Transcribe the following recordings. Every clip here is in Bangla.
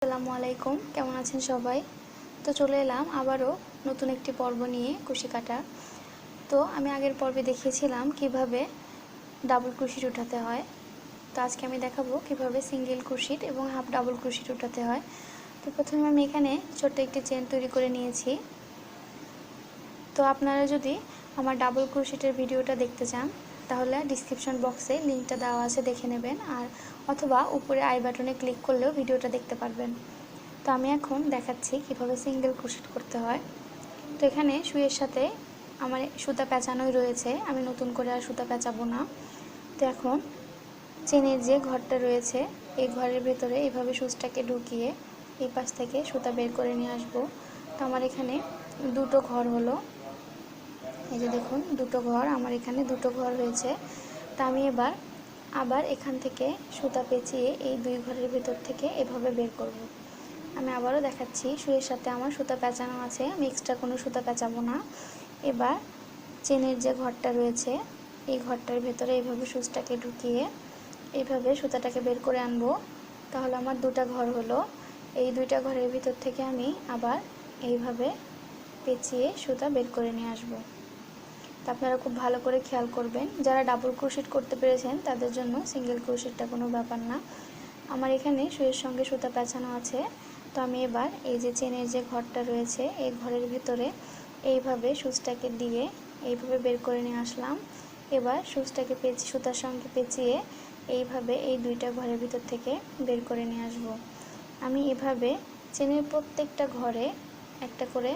আসসালামু আলাইকুম, কেমন আছেন সবাই? তো চলে এলাম আবারও নতুন একটি পর্ব নিয়ে কুশি কাটা। তো আমি আগের পর্বে দেখিয়েছিলাম কিভাবে ডাবল ক্রোশেট উঠাতে হয়। তো আজকে আমি দেখাবো কিভাবে সিঙ্গেল ক্রোশেট এবং হাফ ডাবল ক্রোশেট উঠাতে হয়। তো প্রথমে আমি এখানে ছোট্ট একটি চেন তৈরি করে নিয়েছি। তো আপনারা যদি আমার ডাবল ক্রোশেটের ভিডিওটা দেখতে চান তাহলে ডিসক্রিপশন বক্সে লিঙ্কটা দেওয়া আছে, দেখে নেবেন, আর অথবা উপরে আই বাটনে ক্লিক করলেও ভিডিওটা দেখতে পারবেন। তো আমি এখন দেখাচ্ছি কিভাবে সিঙ্গেল ক্রোশেট করতে হয়। তো এখানে সুইয়ের সাথে আমার সুতা পেঁচানোই রয়েছে, আমি নতুন করে আর সুতা পেঁচাবো না। তো এখন চেনের যে ঘরটা রয়েছে এই ঘরের ভেতরে এইভাবে সুচটাকে ঢুকিয়ে এই পাশ থেকে সুতা বের করে নিয়ে আসবো। তো আমার এখানে দুটো ঘর হলো, এই যে দেখুন দুটো ঘর, আমার এখানে দুটো ঘর হয়েছে। তা আমি আবার এখান থেকে সুতা পেঁচিয়ে এই দুই ঘরের ভেতর থেকে এভাবে বের করব। আমি আবারও দেখাচ্ছি, সুইয়ের সাথে আমার সুতা পেঁচানো আছে, আমি এক্সট্রা কোনো সুতা পেঁচাবো না। এবার চেনের যে ঘরটা রয়েছে এই ঘরটার ভেতরে এইভাবে সুচটাকে ঢুকিয়ে এইভাবে সুতাটাকে বের করে আনবো। তাহলে আমার দুটা ঘর হলো। এই দুইটা ঘরের ভিতর থেকে আমি আবার এইভাবে পেঁচিয়ে সুতা বের করে নিয়ে আসবো। তা আপনারা খুব ভালো করে খেয়াল করবেন, যারা ডাবল ক্রোশেট করতে পেরেছেন তাদের জন্য সিঙ্গেল ক্রোশেটটা কোনো ব্যাপার না। আমার এখানে সুইয়ের সঙ্গে সুতা পেঁচানো আছে। তো আমি এবার এই যে চেনের যে ঘরটা রয়েছে এই ঘরের ভিতরে এইভাবে সুচটাকে দিয়ে এইভাবে বের করে নিয়ে আসলাম। এবার সুচটাকে সুতার সঙ্গে পেঁচিয়ে এইভাবে এই দুইটা ঘরের ভিতর থেকে বের করে নিয়ে আসব। আমি এভাবে চেনের প্রত্যেকটা ঘরে একটা করে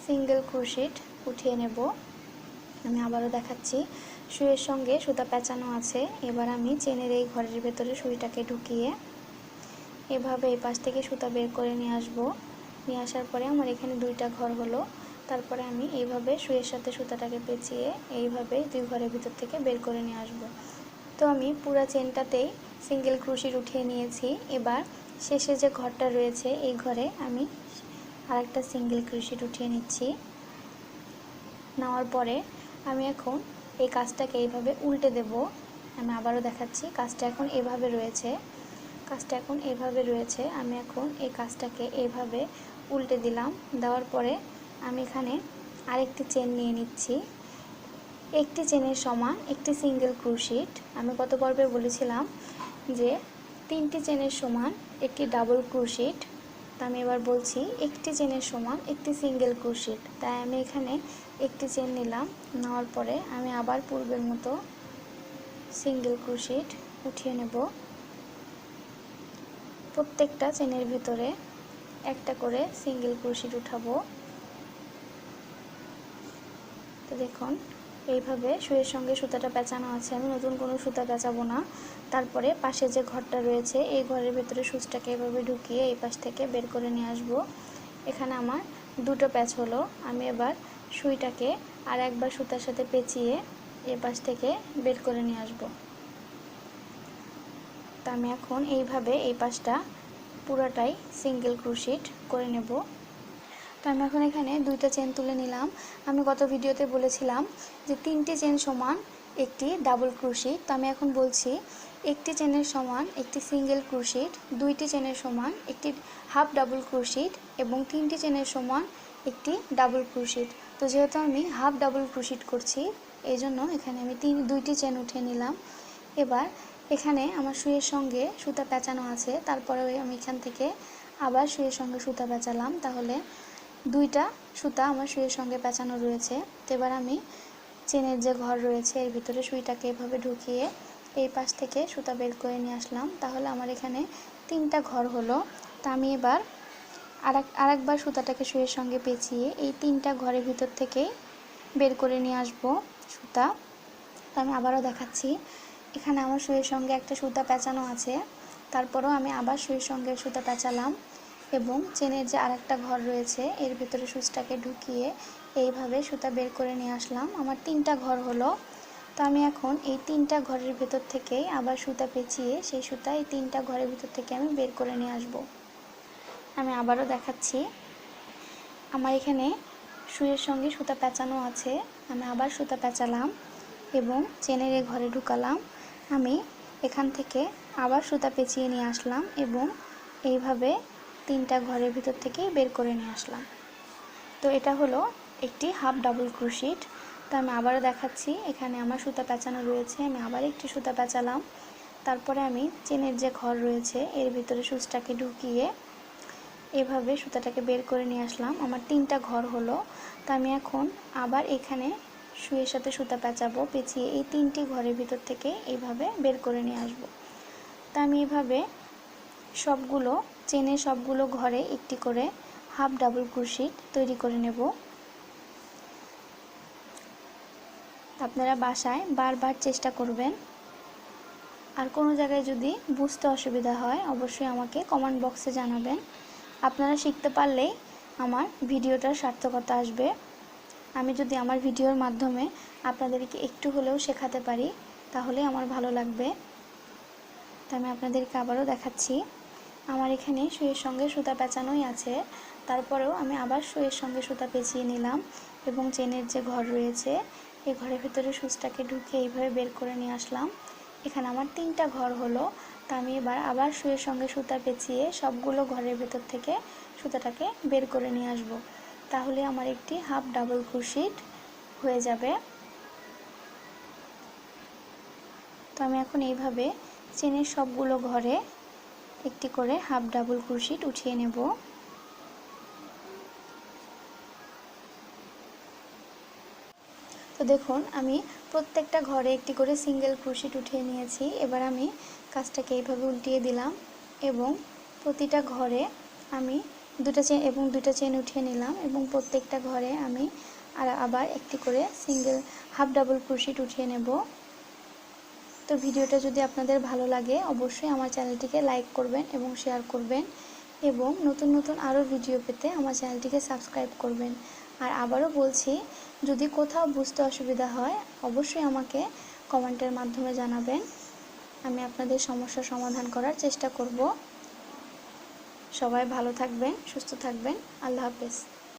সিঙ্গেল ক্রোশেট উঠিয়ে নেব। আমি আবারও দেখাচ্ছি, সুইয়ের সঙ্গে সুতা পেঁচানো আছে। এবার আমি চেনের এই ঘরের ভেতরে সুইটাকে ঢুকিয়ে এভাবে এই পাশ থেকে সুতা বের করে নিয়ে আসবো। নিয়ে আসার পরে আমার এখানে দুইটা ঘর হলো। তারপরে আমি এইভাবে সুইয়ের সাথে সুতাটাকে পেঁচিয়ে এইভাবে দুই ঘরের ভিতর থেকে বের করে নিয়ে আসবো। তো আমি পুরো চেনটাতেই সিঙ্গেল ক্রোশেট উঠিয়ে নিয়েছি। এবার শেষে যে ঘরটা রয়েছে এই ঘরে আমি আরেকটা সিঙ্গেল ক্রোশেট উঠিয়ে নিচ্ছি। নেওয়ার পরে আমি এখন এই কাজটাকে এইভাবে উল্টে দেব। আমি আবারও দেখাচ্ছি, কাজটা এখন এভাবে রয়েছে, আমি এখন এই কাজটাকে এইভাবে উল্টে দিলাম। দেওয়ার পরে আমি এখানে আরেকটি চেন নিয়ে নিচ্ছি। একটি চেনের সমান একটি সিঙ্গেল ক্রোশেট। আমি গত পর্বে বলেছিলাম যে 3টি চেনের সমান একটি ডাবল ক্রোশেট। তা আমি এবার বলছি একটি চেনের সমান একটি সিঙ্গেল ক্রোশেট। তাই আমি এখানে একটি চেন নিলাম। নেওয়ার পরে আমি আবার পূর্বের মতো সিঙ্গেল ক্রোশেট উঠিয়ে নেব। প্রত্যেকটা চেনের ভিতরে একটা করে সিঙ্গেল ক্রোশেট উঠাবো। তো দেখুন এইভাবে সুইয়ের সঙ্গে সুতাটা পেঁচানো আছে, আমি নতুন কোনো সুতা পেঁচাবো না। তারপরে পাশে যে ঘরটা রয়েছে এই ঘরের ভেতরে সুচটাকে এভাবে ঢুকিয়ে এই পাশ থেকে বের করে নিয়ে আসবো। এখানে আমার দুটো প্যাচ হলো। আমি এবার সুইটাকে আর একবার সুতার সাথে পেঁচিয়ে এই পাশ থেকে বের করে নিয়ে আসবো। তা আমি এখন এইভাবে এই পাশটা পুরাটাই সিঙ্গেল ক্রোশেট করে নেব। তো আমি এখন এখানে দুইটা চেন তুলে নিলাম। আমি গত ভিডিওতে বলেছিলাম যে 3টি চেন সমান একটি ডাবল ক্রোশেট। তো আমি এখন বলছি একটি চেনের সমান একটি সিঙ্গেল ক্রোশেট, 2টি চেনের সমান একটি হাফ ডাবল ক্রোশেট এবং 3টি চেনের সমান একটি ডাবল ক্রোশেট। তো যেহেতু আমি হাফ ডাবল ক্রোশেট করছি এই জন্য এখানে আমি 2টি চেন উঠিয়ে নিলাম। এবার এখানে আমার সুইয়ের সঙ্গে সুতা পেঁচানো আছে, তারপরে আমি এখান থেকে আবার সুইয়ের সঙ্গে সুতা পেঁচালাম। তাহলে দুইটা সুতা আমার সুইয়ের সঙ্গে পেঁচানো রয়েছে। তো এবার আমি চেনের যে ঘর রয়েছে এর ভিতরে সুইটাকে এভাবে ঢুকিয়ে এই পাশ থেকে সুতা বের করে নিয়ে আসলাম। তাহলে আমার এখানে 3টা ঘর হলো। তা আমি এবার আরেকবার সুতাটাকে সুইয়ের সঙ্গে পেঁচিয়ে এই 3টা ঘরের ভিতর থেকে বের করে নিয়ে আসব সুতা। তো আমি আবারও দেখাচ্ছি, এখানে আমার সুইয়ের সঙ্গে একটা সুতা পেঁচানো আছে, তারপরেও আমি আবার সুইয়ের সঙ্গে সুতা পেঁচালাম এবং চেনের যে আরেকটা ঘর রয়েছে এর ভিতরে সুচটাকে ঢুকিয়ে এইভাবে সুতা বের করে নিয়ে আসলাম। আমার 3টা ঘর হলো। তো আমি এখন এই 3টা ঘরের ভেতর থেকে আবার সুতা পেঁচিয়ে সেই সুতা এই 3টা ঘরের ভিতর থেকে আমি বের করে নিয়ে আসব। আমি আবারও দেখাচ্ছি, আমার এখানে সুইয়ের সঙ্গে সুতা পেঁচানো আছে, আমি আবার সুতা পেঁচালাম এবং চেনের এই ঘরে ঢুকালাম। আমি এখান থেকে আবার সুতা পেঁচিয়ে নিয়ে আসলাম এবং এইভাবে তিনটা ঘরের ভিতর থেকেই বের করে নিয়ে আসলাম। তো এটা হলো একটি হাফ ডাবল ক্রোশেট। তো আমি আবারও দেখাচ্ছি, এখানে আমার সুতা পেঁচানো রয়েছে, আমি আবার একটি সুতা পেঁচালাম। তারপরে আমি চেনের যে ঘর রয়েছে এর ভিতরে সুচটাকে ঢুকিয়ে এভাবে সুতাটাকে বের করে নিয়ে আসলাম। আমার তিনটা ঘর হলো। তো আমি এখন আবার এখানে সুইয়ের সাথে সুতা পেঁচাবো, পেঁচিয়ে এই তিনটি ঘরের ভিতর থেকে এইভাবে বের করে নিয়ে আসব। তা আমি এইভাবে সবগুলো চেনের সবগুলো ঘরে একটি করে হাফ ডাবল ক্রোশেট তৈরি করে নেব। আপনারা বাসায় বারবার চেষ্টা করবেন। আর কোনো জায়গায় যদি বুঝতে অসুবিধা হয় অবশ্যই আমাকে কমেন্ট বক্সে জানাবেন। আপনারা শিখতে পারলেই আমার ভিডিওটার সার্থকতা আসবে। আমি যদি আমার ভিডিওর মাধ্যমে আপনাদেরকে একটু হলেও শেখাতে পারি তাহলে আমার ভালো লাগবে। তো আমি আপনাদেরকে আবারও দেখাচ্ছি, আমার এখানে সুইয়ের সঙ্গে সুতা পেঁচানোই আছে, তারপরেও আমি আবার সুইয়ের সঙ্গে সুতা পেঁচিয়ে নিলাম এবং চেনের যে ঘর রয়েছে এই ঘরের ভিতরে সুচটাকে ঢুকিয়ে এইভাবে বের করে নিয়ে আসলাম। এখানে আমার তিনটা ঘর হলো। তা আমি এবার আবার সুইয়ের সঙ্গে সুতা পেঁচিয়ে সবগুলো ঘরের ভেতর থেকে সুতাটাকে বের করে নিয়ে আসব। তাহলে আমার একটি হাফ ডাবল ক্রোশেট হয়ে যাবে। তো আমি এখন এইভাবে চেনের সবগুলো ঘরে একটি করে হাফ ডাবল ক্রোশেট উঠিয়ে নেব। তো দেখুন আমি প্রত্যেকটা ঘরে একটি করে সিঙ্গেল ক্রোশেট উঠিয়ে নিয়েছি। এবার আমি কাজটাকে এইভাবে উল্টিয়ে দিলাম এবং প্রতিটা ঘরে আমি দুটা চেন উঠিয়ে নিলাম এবং প্রত্যেকটা ঘরে আমি আবার একটি করে সিঙ্গেল হাফ ডাবল ক্রোশেট উঠিয়ে নেব। তো ভিডিওটা যদি আপনাদের ভালো লাগে অবশ্যই আমার চ্যানেলটিকে লাইক করবেন এবং শেয়ার করবেন এবং নতুন নতুন আরও ভিডিও পেতে আমার চ্যানেলটিকে সাবস্ক্রাইব করবেন। আর আবারও বলছি, যদি কোথাও বুঝতে অসুবিধা হয় অবশ্যই আমাকে কমেন্টের মাধ্যমে জানাবেন। আমি আপনাদের সমস্যার সমাধান করার চেষ্টা করব। সবাই ভালো থাকবেন, সুস্থ থাকবেন। আল্লাহ হাফেজ।